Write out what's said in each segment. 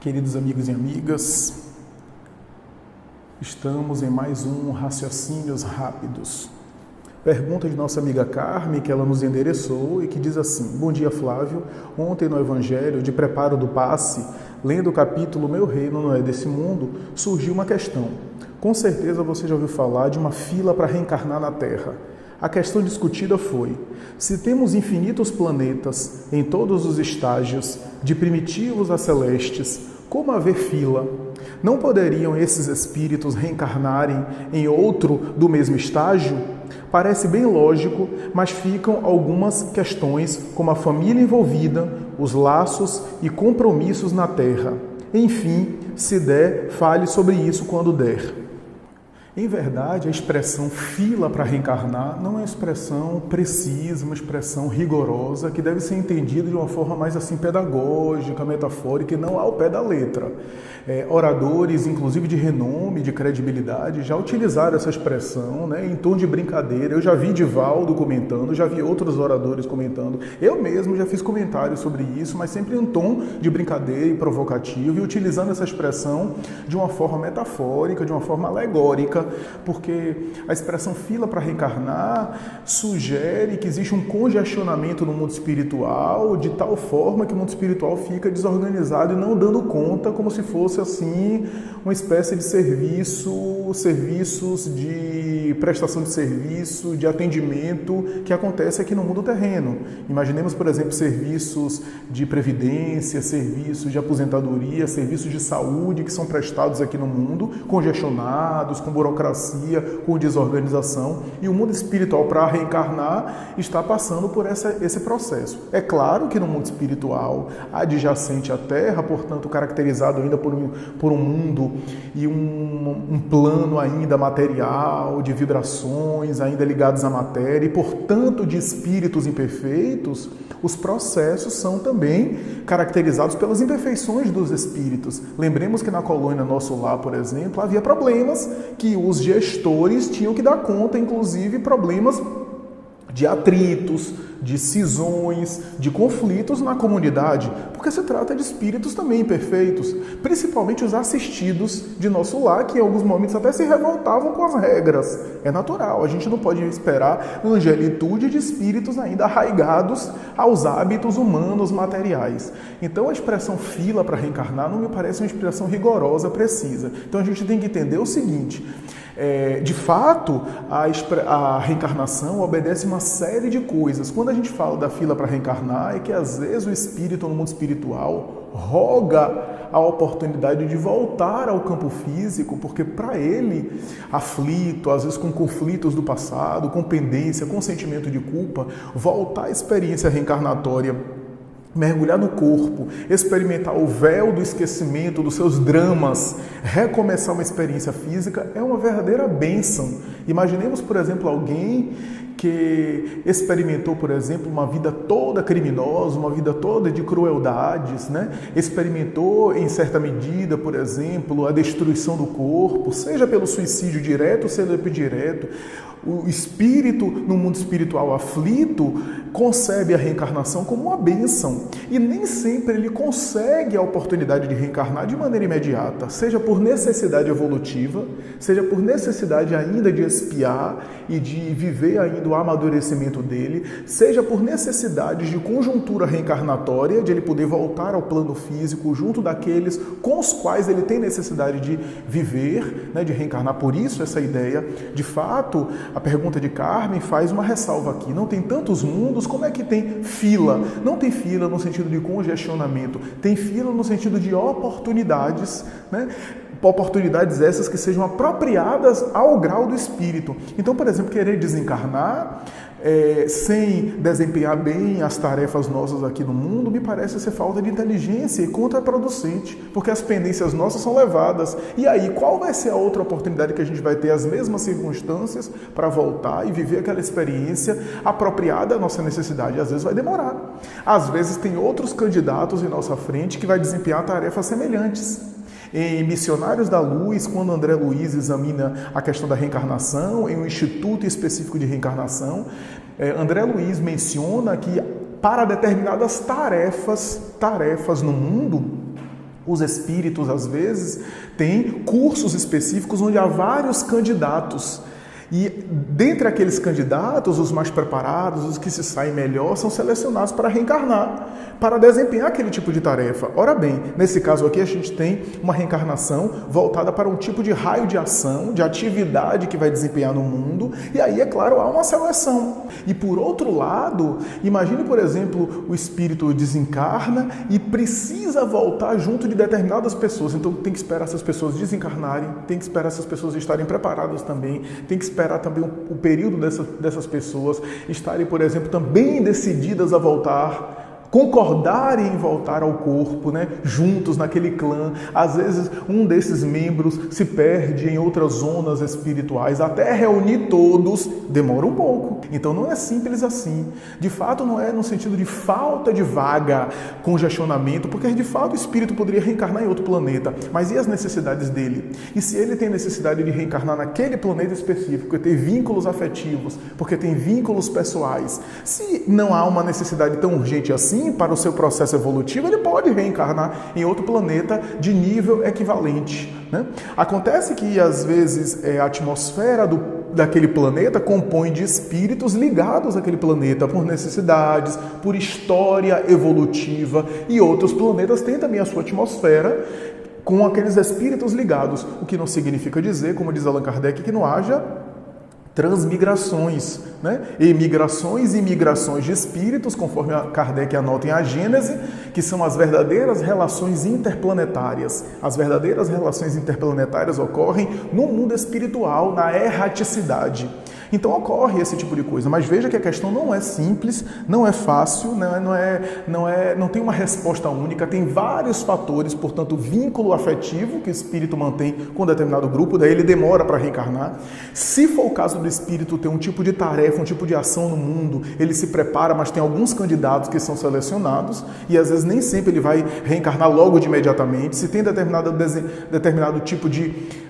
Queridos amigos e amigas, estamos em mais um Raciocínios Rápidos. Pergunta de nossa amiga Carmen, que ela nos endereçou e que diz assim: Bom dia, Flávio. Ontem no Evangelho de Preparo do Passe, lendo o capítulo Meu Reino não é desse mundo, surgiu uma questão. Com certeza você já ouviu falar de uma fila para reencarnar na Terra. A questão discutida foi: se temos infinitos planetas em todos os estágios, de primitivos a celestes, como haver fila? Não poderiam esses espíritos reencarnarem em outro do mesmo estágio? Parece bem lógico, mas ficam algumas questões, como a família envolvida, os laços e compromissos na Terra. Enfim, se der, fale sobre isso quando der. Em verdade, a expressão fila para reencarnar não é uma expressão precisa, uma expressão rigorosa, que deve ser entendida de uma forma mais assim pedagógica, metafórica, e não ao pé da letra. Oradores, inclusive de renome, de credibilidade, já utilizaram essa expressão, em tom de brincadeira. Eu já vi Divaldo comentando, já vi outros oradores comentando. Eu mesmo já fiz comentários sobre isso, mas sempre em um tom de brincadeira e provocativo, e utilizando essa expressão de uma forma metafórica, de uma forma alegórica, porque a expressão fila para reencarnar sugere que existe um congestionamento no mundo espiritual, de tal forma que o mundo espiritual fica desorganizado e não dando conta, como se fosse assim uma espécie de serviços de prestação de serviço, de atendimento que acontece aqui no mundo terreno. Imaginemos, por exemplo, serviços de previdência, serviços de aposentadoria, serviços de saúde que são prestados aqui no mundo, congestionados, com burocracia, com desorganização, e o mundo espiritual, para reencarnar, está passando por esse processo. É claro que no mundo espiritual, adjacente à Terra, portanto caracterizado ainda por um mundo e um plano ainda material, de vibrações ainda ligados à matéria, e portanto de espíritos imperfeitos, os processos são também caracterizados pelas imperfeições dos espíritos. Lembremos que na colônia Nosso Lar, por exemplo, havia problemas que os gestores tinham que dar conta, inclusive problemas de atritos, de cisões, de conflitos na comunidade, porque se trata de espíritos também imperfeitos, principalmente os assistidos de Nosso Lar, que em alguns momentos até se revoltavam com as regras. É natural, a gente não pode esperar angelitude de espíritos ainda arraigados aos hábitos humanos materiais. Então a expressão fila para reencarnar não me parece uma expressão rigorosa, precisa. Então a gente tem que entender o seguinte: de fato, a reencarnação obedece uma série de coisas. Quando a gente fala da fila para reencarnar, é que às vezes o espírito no mundo espiritual roga a oportunidade de voltar ao campo físico, porque para ele, aflito, às vezes com conflitos do passado, com pendência, com sentimento de culpa, voltar à experiência reencarnatória, mergulhar no corpo, experimentar o véu do esquecimento dos seus dramas, recomeçar uma experiência física, é uma verdadeira bênção. Imaginemos, por exemplo, alguém que experimentou, por exemplo, uma vida toda criminosa, uma vida toda de crueldades, experimentou em certa medida, por exemplo, a destruição do corpo, seja pelo suicídio direto, seja pelo indireto. O espírito, no mundo espiritual aflito, concebe a reencarnação como uma bênção. E nem sempre ele consegue a oportunidade de reencarnar de maneira imediata, seja por necessidade evolutiva, seja por necessidade ainda de expiar e de viver ainda o amadurecimento dele, seja por necessidades de conjuntura reencarnatória, de ele poder voltar ao plano físico junto daqueles com os quais ele tem necessidade de viver, de reencarnar. Por isso essa ideia, de fato, a pergunta de Carmen faz uma ressalva aqui. Não tem tantos mundos, como é que tem fila? Não tem fila no sentido de congestionamento, tem fila no sentido de oportunidades, oportunidades essas que sejam apropriadas ao grau do espírito. Então, por exemplo, querer desencarnar sem desempenhar bem as tarefas nossas aqui no mundo, me parece ser falta de inteligência e contraproducente, porque as pendências nossas são levadas. E aí, qual vai ser a outra oportunidade que a gente vai ter, as mesmas circunstâncias, para voltar e viver aquela experiência apropriada à nossa necessidade? Às vezes vai demorar. Às vezes tem outros candidatos em nossa frente que vai desempenhar tarefas semelhantes. Em Missionários da Luz, quando André Luiz examina a questão da reencarnação, em um instituto específico de reencarnação, André Luiz menciona que para determinadas tarefas no mundo, Os espíritos, às vezes, têm cursos específicos onde há vários candidatos. E dentre aqueles candidatos, os mais preparados, os que se saem melhor, são selecionados para reencarnar, para desempenhar aquele tipo de tarefa. Ora bem, nesse caso aqui a gente tem uma reencarnação voltada para um tipo de raio de ação, de atividade que vai desempenhar no mundo, e aí, é claro, há uma seleção. E por outro lado, imagine, por exemplo, o espírito desencarna e precisa voltar junto de determinadas pessoas, então tem que esperar essas pessoas desencarnarem, tem que esperar essas pessoas estarem preparadas também, tem que esperar também o período dessas pessoas estarem, por exemplo, também decididas a voltar, concordarem em voltar ao corpo, né? Juntos naquele clã. Às vezes um desses membros se perde em outras zonas espirituais, até reunir todos demora um pouco. Então não é simples assim. De fato não é no sentido de falta de vaga, congestionamento, porque de fato o espírito poderia reencarnar em outro planeta, mas e as necessidades dele? E se ele tem necessidade de reencarnar naquele planeta específico, porque tem vínculos afetivos, porque tem vínculos pessoais, se não há uma necessidade tão urgente assim, para o seu processo evolutivo, ele pode reencarnar em outro planeta de nível equivalente, né? Acontece que, às vezes, a atmosfera daquele planeta compõe de espíritos ligados àquele planeta por necessidades, por história evolutiva, e outros planetas têm também a sua atmosfera com aqueles espíritos ligados, o que não significa dizer, como diz Allan Kardec, que não haja transmigrações, né? Emigrações e migrações de espíritos, conforme Kardec anota em A Gênese, que são as verdadeiras relações interplanetárias. As verdadeiras relações interplanetárias ocorrem no mundo espiritual, na erraticidade. Então ocorre esse tipo de coisa, mas veja que a questão não é simples, não é fácil, não tem uma resposta única, tem vários fatores, portanto, vínculo afetivo que o espírito mantém com determinado grupo, daí ele demora para reencarnar. Se for o caso do espírito ter um tipo de tarefa, um tipo de ação no mundo, ele se prepara, mas tem alguns candidatos que são selecionados, e às vezes nem sempre ele vai reencarnar logo de imediatamente. Se tem determinado tipo de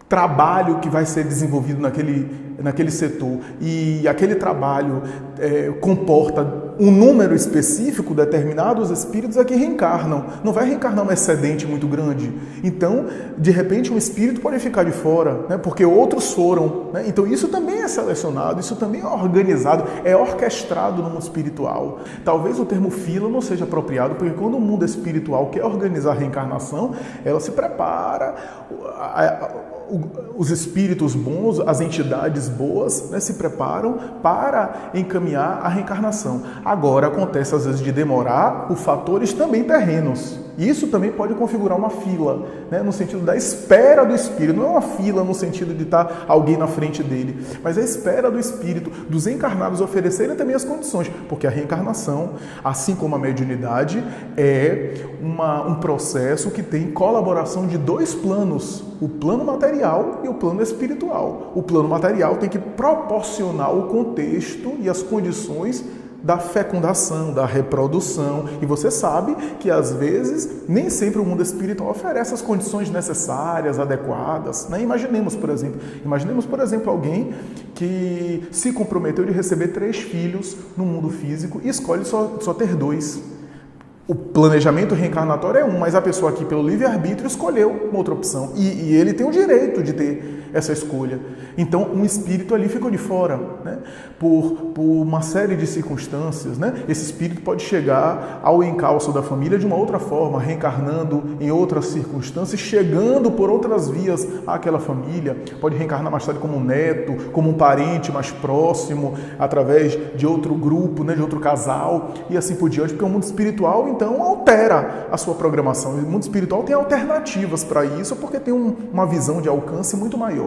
trabalho que vai ser desenvolvido naquele setor e aquele trabalho comporta um número específico, determinados espíritos que reencarnam. Não vai reencarnar um excedente muito grande. Então, de repente, um espírito pode ficar de fora, né, porque outros foram, né? Então, isso também é selecionado, isso também é organizado, é orquestrado no mundo espiritual. Talvez o termo fila não seja apropriado, porque quando o mundo espiritual quer organizar a reencarnação, ela se prepara, os espíritos bons, as entidades boas, né, se preparam para encaminhar a reencarnação. Agora, acontece às vezes de demorar por fatores também terrenos. Isso também pode configurar uma fila, né, no sentido da espera do espírito. Não é uma fila no sentido de estar alguém na frente dele, mas a espera do espírito, dos encarnados oferecerem também as condições, porque a reencarnação, assim como a mediunidade, é um processo que tem colaboração de dois planos, o plano material e o plano espiritual. O plano material tem que proporcionar o contexto e as condições da fecundação, da reprodução. E você sabe que, às vezes, nem sempre o mundo espiritual oferece as condições necessárias, adequadas, né? Imaginemos, por exemplo, alguém que se comprometeu de receber 3 filhos no mundo físico e escolhe só ter 2. O planejamento reencarnatório é um, mas a pessoa aqui, pelo livre-arbítrio, escolheu uma outra opção. E ele tem o direito de ter essa escolha. Então, um espírito ali ficou de fora, né? Por uma série de circunstâncias, né? Esse espírito pode chegar ao encalço da família de uma outra forma, reencarnando em outras circunstâncias, chegando por outras vias àquela família. Pode reencarnar mais tarde como um neto, como um parente mais próximo, através de outro grupo, né? De outro casal, e assim por diante, porque o mundo espiritual, então, altera a sua programação. O mundo espiritual tem alternativas para isso, porque tem uma visão de alcance muito maior.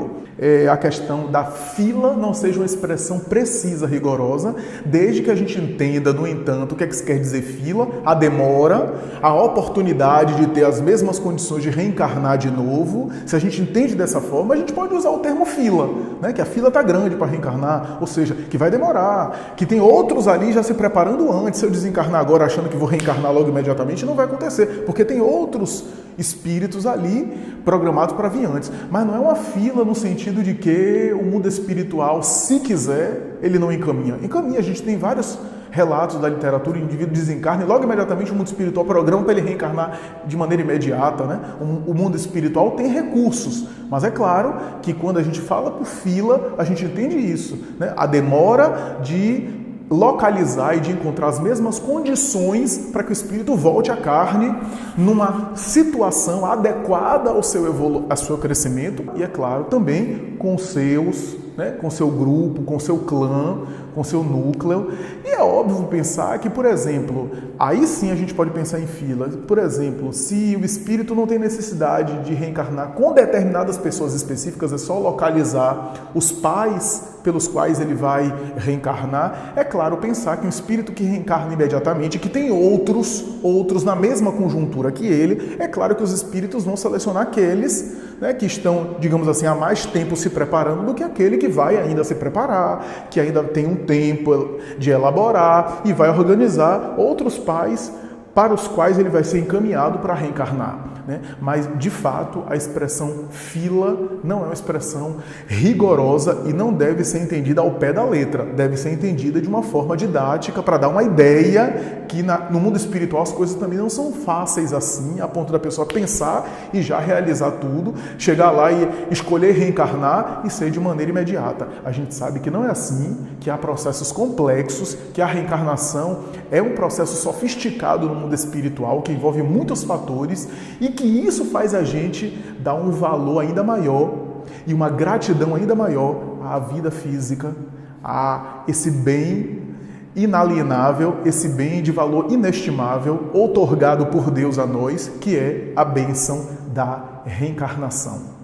A questão da fila não seja uma expressão precisa, rigorosa, desde que a gente entenda, no entanto, o que é que isso quer dizer fila, a demora, a oportunidade de ter as mesmas condições de reencarnar de novo. Se a gente entende dessa forma, a gente pode usar o termo fila, né? Que a fila está grande para reencarnar, ou seja, que vai demorar, que tem outros ali já se preparando antes. Se eu desencarnar agora achando que vou reencarnar logo imediatamente, não vai acontecer, porque tem outros espíritos ali programados para vir antes. Mas não é uma fila no sentido de que o mundo espiritual, se quiser, ele não encaminha. Encaminha, a gente tem vários relatos da literatura, o indivíduo desencarna e logo imediatamente o mundo espiritual programa para ele reencarnar de maneira imediata, né? O mundo espiritual tem recursos, mas é claro que quando a gente fala por fila, a gente entende isso, né? A demora de localizar e de encontrar as mesmas condições para que o espírito volte à carne numa situação adequada ao seu crescimento e, é claro, também com seus, né, com seu grupo, com seu clã, com seu núcleo. E é óbvio pensar que, por exemplo, aí sim a gente pode pensar em filas. Por exemplo, se o espírito não tem necessidade de reencarnar com determinadas pessoas específicas, é só localizar os pais pelos quais ele vai reencarnar, é claro pensar que um espírito que reencarna imediatamente, que tem outros na mesma conjuntura que ele, é claro que os espíritos vão selecionar aqueles, né, que estão, digamos assim, há mais tempo se preparando do que aquele que vai ainda se preparar, que ainda tem um tempo de elaborar e vai organizar outros pais para os quais ele vai ser encaminhado para reencarnar. Né? Mas, de fato, a expressão fila não é uma expressão rigorosa e não deve ser entendida ao pé da letra. Deve ser entendida de uma forma didática para dar uma ideia que no mundo espiritual as coisas também não são fáceis assim, a ponto da pessoa pensar e já realizar tudo, chegar lá e escolher reencarnar e ser de maneira imediata. A gente sabe que não é assim, que há processos complexos, que a reencarnação é um processo sofisticado no mundo espiritual, que envolve muitos fatores e que isso faz a gente dar um valor ainda maior e uma gratidão ainda maior à vida física, a esse bem inalienável, esse bem de valor inestimável, outorgado por Deus a nós, que é a bênção da reencarnação.